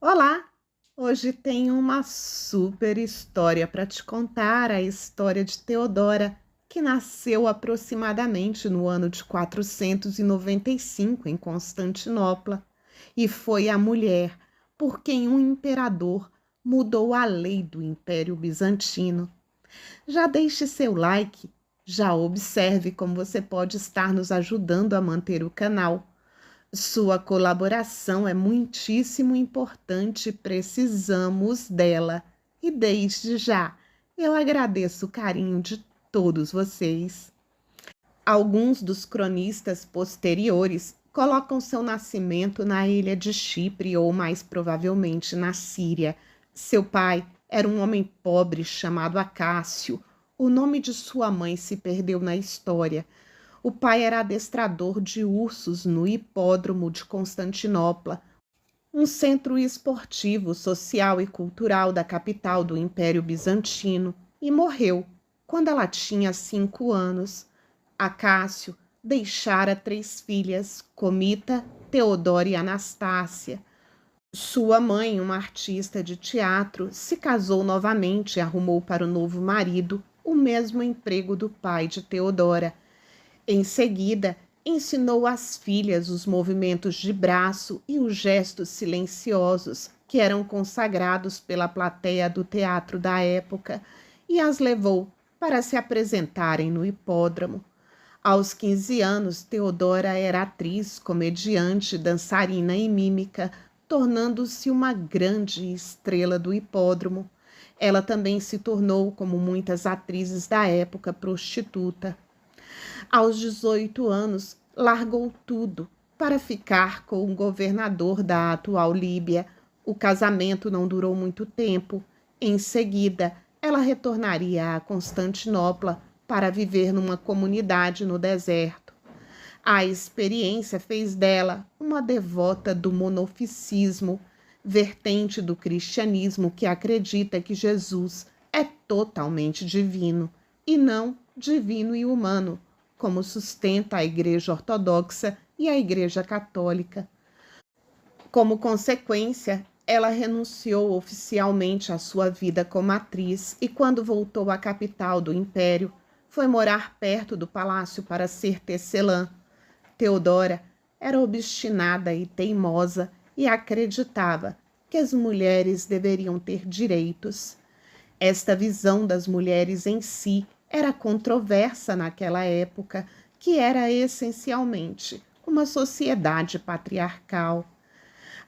Olá! Hoje tenho uma super história para te contar, a história de Teodora, que nasceu aproximadamente no ano de 495 em Constantinopla, e foi a mulher por quem um imperador mudou a lei do Império Bizantino. Já deixe seu like, já observe como você pode estar nos ajudando a manter o canal. Sua colaboração é muitíssimo importante, precisamos dela. E desde já, eu agradeço o carinho de todos vocês. Alguns dos cronistas posteriores colocam seu nascimento na ilha de Chipre ou mais provavelmente na Síria. Seu pai era um homem pobre chamado Acácio. O nome de sua mãe se perdeu na história. O pai era adestrador de ursos no hipódromo de Constantinopla, um centro esportivo, social e cultural da capital do Império Bizantino, e morreu quando ela tinha 5 anos. Acácio deixara 3 filhas, Comita, Teodora e Anastácia. Sua mãe, uma artista de teatro, se casou novamente e arrumou para o novo marido o mesmo emprego do pai de Teodora. Em seguida, ensinou às filhas os movimentos de braço e os gestos silenciosos que eram consagrados pela plateia do teatro da época e as levou para se apresentarem no hipódromo. Aos 15 anos, Teodora era atriz, comediante, dançarina e mímica, tornando-se uma grande estrela do hipódromo. Ela também se tornou, como muitas atrizes da época, prostituta. Aos 18 anos, largou tudo para ficar com o governador da atual Líbia. O casamento não durou muito tempo. Em seguida, ela retornaria a Constantinopla para viver numa comunidade no deserto. A experiência fez dela uma devota do monofisismo, vertente do cristianismo que acredita que Jesus é totalmente divino e não divino e humano, como sustenta a Igreja Ortodoxa e a Igreja Católica. Como consequência, ela renunciou oficialmente à sua vida como atriz e, quando voltou à capital do império, foi morar perto do palácio para ser tecelã. Teodora era obstinada e teimosa e acreditava que as mulheres deveriam ter direitos. Esta visão das mulheres em si era controversa naquela época, que era essencialmente uma sociedade patriarcal.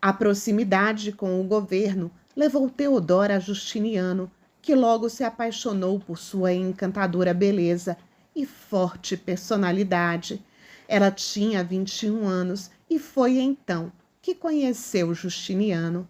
A proximidade com o governo levou Teodora a Justiniano, que logo se apaixonou por sua encantadora beleza e forte personalidade. Ela tinha 21 anos e foi então que conheceu Justiniano.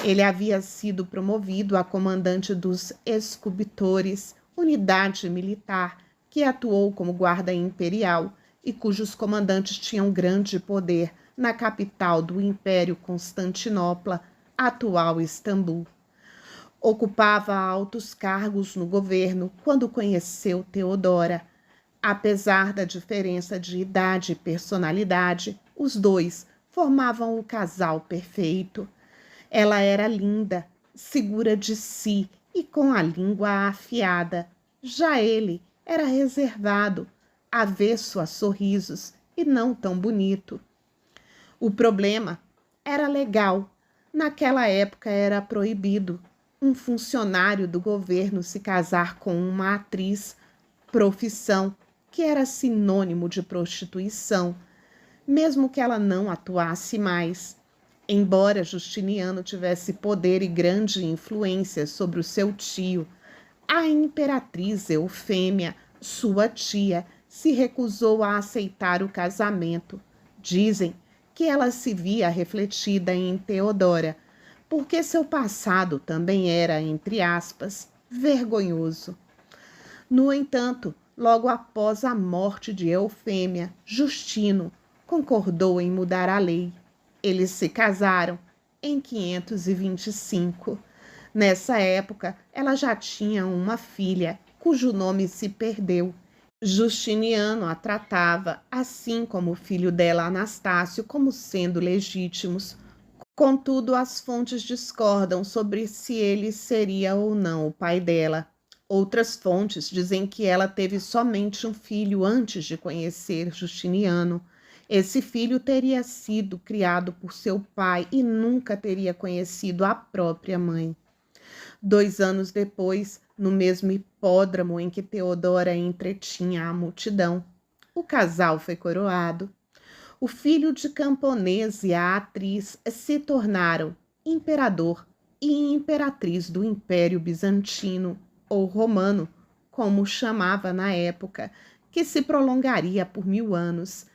Ele havia sido promovido a comandante dos escultores, unidade militar que atuou como guarda imperial e cujos comandantes tinham grande poder na capital do Império Constantinopla, atual Istambul. Ocupava altos cargos no governo quando conheceu Teodora. Apesar da diferença de idade e personalidade, os dois formavam o casal perfeito. Ela era linda, segura de si e com a língua afiada. Já ele era reservado, avesso a sorrisos e não tão bonito. O problema era legal. Naquela época era proibido um funcionário do governo se casar com uma atriz, profissão que era sinônimo de prostituição, mesmo que ela não atuasse mais. Embora Justiniano tivesse poder e grande influência sobre o seu tio, a imperatriz Eufêmia, sua tia, se recusou a aceitar o casamento. Dizem que ela se via refletida em Teodora, porque seu passado também era, entre aspas, vergonhoso. No entanto, logo após a morte de Eufêmia, Justino concordou em mudar a lei. Eles se casaram em 525. Nessa época, ela já tinha uma filha, cujo nome se perdeu. Justiniano a tratava, assim como o filho dela, Anastácio, como sendo legítimos. Contudo, as fontes discordam sobre se ele seria ou não o pai dela. Outras fontes dizem que ela teve somente um filho antes de conhecer Justiniano. Esse filho teria sido criado por seu pai e nunca teria conhecido a própria mãe. 2 anos depois, no mesmo hipódromo em que Teodora entretinha a multidão, o casal foi coroado. O filho de camponês e a atriz se tornaram imperador e imperatriz do Império Bizantino, ou Romano, como chamava na época, que se prolongaria por 1000 anos.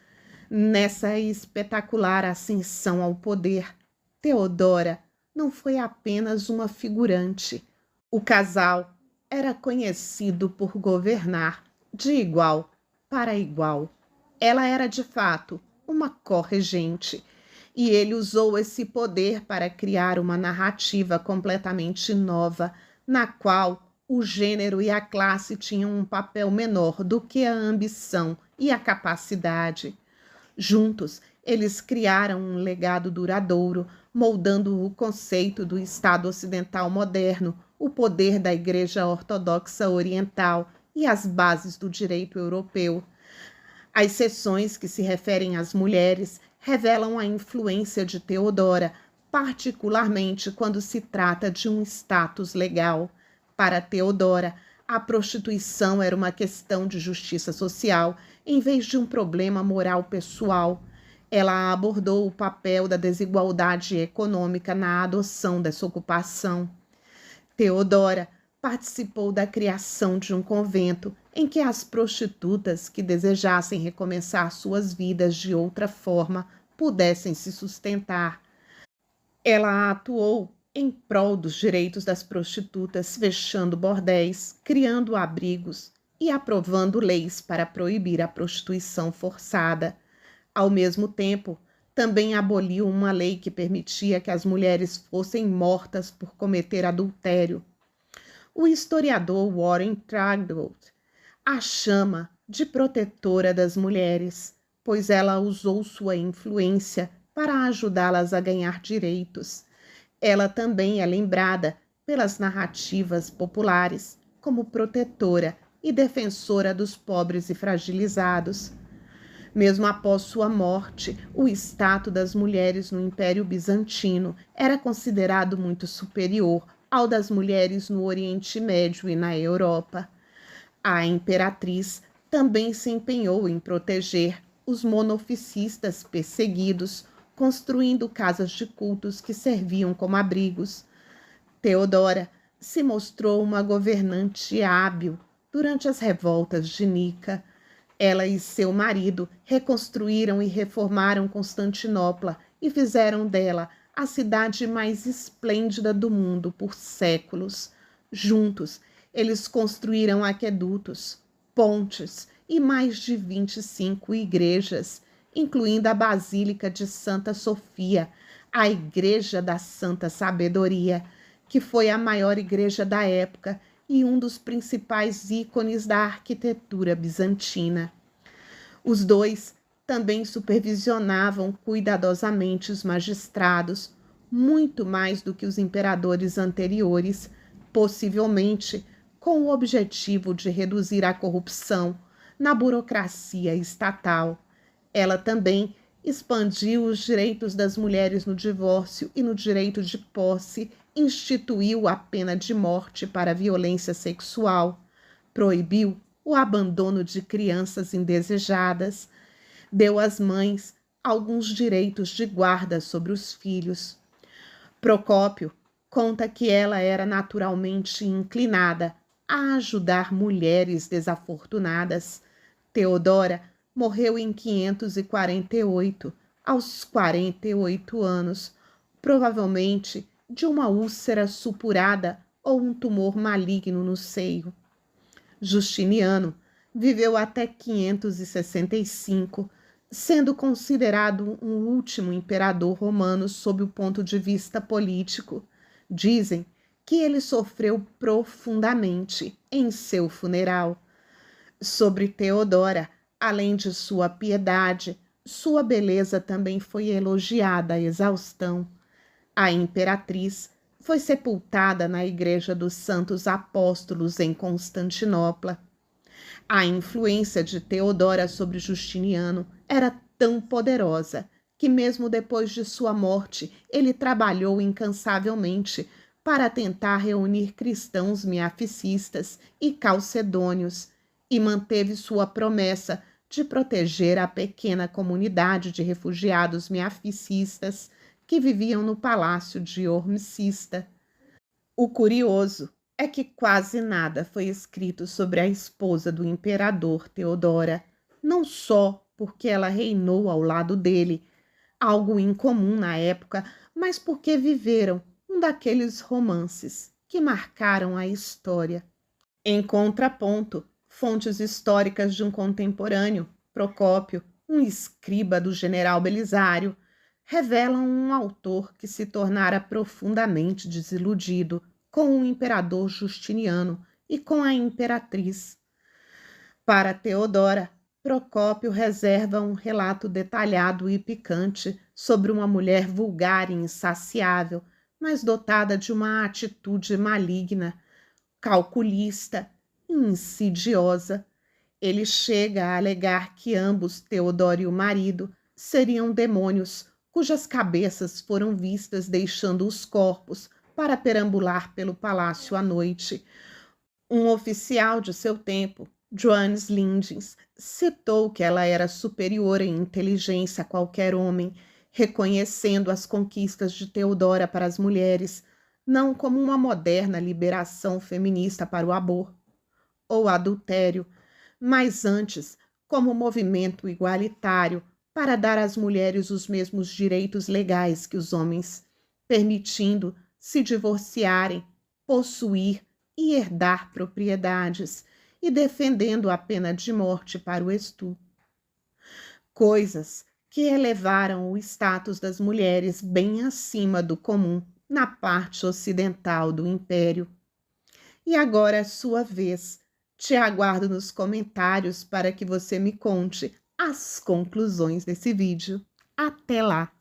Nessa espetacular ascensão ao poder, Teodora não foi apenas uma figurante. O casal era conhecido por governar de igual para igual. Ela era, de fato, uma corregente, e ele usou esse poder para criar uma narrativa completamente nova, na qual o gênero e a classe tinham um papel menor do que a ambição e a capacidade. Juntos, eles criaram um legado duradouro, moldando o conceito do Estado ocidental moderno, o poder da Igreja Ortodoxa Oriental e as bases do direito europeu. As seções que se referem às mulheres revelam a influência de Teodora, particularmente quando se trata de um status legal. Para Teodora, a prostituição era uma questão de justiça social, em vez de um problema moral pessoal. Ela abordou o papel da desigualdade econômica na adoção dessa ocupação. Teodora participou da criação de um convento em que as prostitutas que desejassem recomeçar suas vidas de outra forma pudessem se sustentar. Ela atuou em prol dos direitos das prostitutas, fechando bordéis, criando abrigos e aprovando leis para proibir a prostituição forçada. Ao mesmo tempo, também aboliu uma lei que permitia que as mulheres fossem mortas por cometer adultério. O historiador Warren Tradgold a chama de protetora das mulheres, pois ela usou sua influência para ajudá-las a ganhar direitos. Ela também é lembrada pelas narrativas populares como protetora e defensora dos pobres e fragilizados. Mesmo após sua morte, o status das mulheres no Império Bizantino era considerado muito superior ao das mulheres no Oriente Médio e na Europa. A imperatriz também se empenhou em proteger os monofiscistas perseguidos, construindo casas de cultos que serviam como abrigos. Teodora se mostrou uma governante hábil durante as revoltas de Nica. Ela e seu marido reconstruíram e reformaram Constantinopla e fizeram dela a cidade mais esplêndida do mundo por séculos. Juntos, eles construíram aquedutos, pontes e mais de 25 igrejas, incluindo a Basílica de Santa Sofia, a Igreja da Santa Sabedoria, que foi a maior igreja da época e um dos principais ícones da arquitetura bizantina. Os dois também supervisionavam cuidadosamente os magistrados, muito mais do que os imperadores anteriores, possivelmente com o objetivo de reduzir a corrupção na burocracia estatal. Ela também expandiu os direitos das mulheres no divórcio e no direito de posse, instituiu a pena de morte para violência sexual, proibiu o abandono de crianças indesejadas, deu às mães alguns direitos de guarda sobre os filhos. Procópio conta que ela era naturalmente inclinada a ajudar mulheres desafortunadas. Teodora morreu em 548, aos 48 anos, provavelmente de uma úlcera supurada ou um tumor maligno no seio. Justiniano viveu até 565, sendo considerado um último imperador romano sob o ponto de vista político. Dizem que ele sofreu profundamente em seu funeral. Sobre Teodora, além de sua piedade, sua beleza também foi elogiada à exaustão. A imperatriz foi sepultada na Igreja dos Santos Apóstolos em Constantinopla. A influência de Teodora sobre Justiniano era tão poderosa que, mesmo depois de sua morte, ele trabalhou incansavelmente para tentar reunir cristãos miaficistas e calcedônios e manteve sua promessa de proteger a pequena comunidade de refugiados miaficistas que viviam no palácio de Hormicista. O curioso é que quase nada foi escrito sobre a esposa do imperador Teodora, não só porque ela reinou ao lado dele, algo incomum na época, mas porque viveram um daqueles romances que marcaram a história. Em contraponto, fontes históricas de um contemporâneo, Procópio, um escriba do general Belisário, revelam um autor que se tornara profundamente desiludido com o imperador Justiniano e com a imperatriz. Para Teodora, Procópio reserva um relato detalhado e picante sobre uma mulher vulgar e insaciável, mas dotada de uma atitude maligna, calculista e insidiosa. Ele chega a alegar que ambos, Teodoro e o marido, seriam demônios cujas cabeças foram vistas deixando os corpos para perambular pelo palácio à noite. Um oficial de seu tempo, Johannes Lindens, citou que ela era superior em inteligência a qualquer homem, reconhecendo as conquistas de Teodora para as mulheres, não como uma moderna liberação feminista para o aborto ou adultério, mas antes como movimento igualitário para dar às mulheres os mesmos direitos legais que os homens, permitindo se divorciarem, possuir e herdar propriedades e defendendo a pena de morte para o estupro. Coisas que elevaram o status das mulheres bem acima do comum na parte ocidental do Império. E agora é sua vez. Te aguardo nos comentários para que você me conte as conclusões desse vídeo. Até lá!